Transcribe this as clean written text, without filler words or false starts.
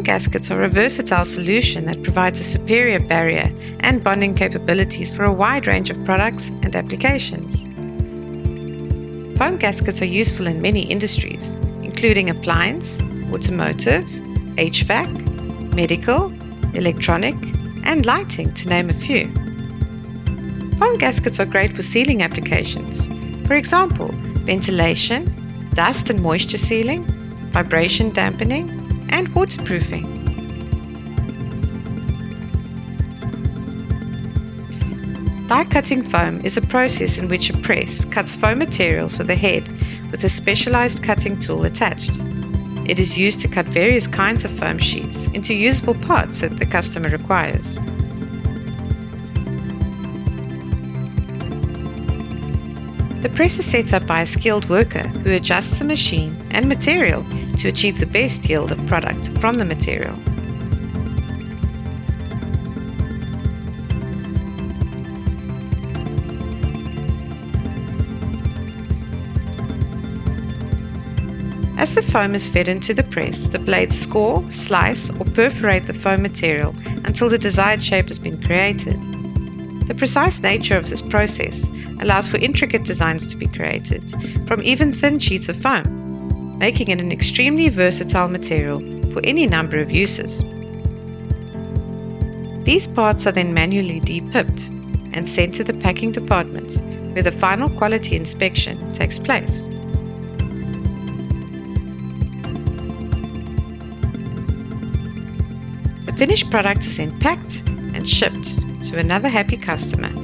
gaskets are a versatile solution that provides a superior barrier and bonding capabilities for a wide range of products and applications. Foam gaskets are useful in many industries, including appliance, automotive, HVAC, medical, electronic, and lighting, to name a few. Foam gaskets are great for sealing applications, for example, ventilation, dust and moisture sealing, vibration dampening, and waterproofing. Die cutting foam is a process in which a press cuts foam materials with a head with a specialized cutting tool attached. It is used to cut various kinds of foam sheets into usable parts that the customer requires. The press is set up by a skilled worker who adjusts the machine and material to achieve the best yield of product from the material. As the foam is fed into the press, the blades score, slice, or perforate the foam material until the desired shape has been created. The precise nature of this process allows for intricate designs to be created from even thin sheets of foam, making it an extremely versatile material for any number of uses. These parts are then manually de-pipped and sent to the packing department, where the final quality inspection takes place. The finished product is then packed and shipped to another happy customer.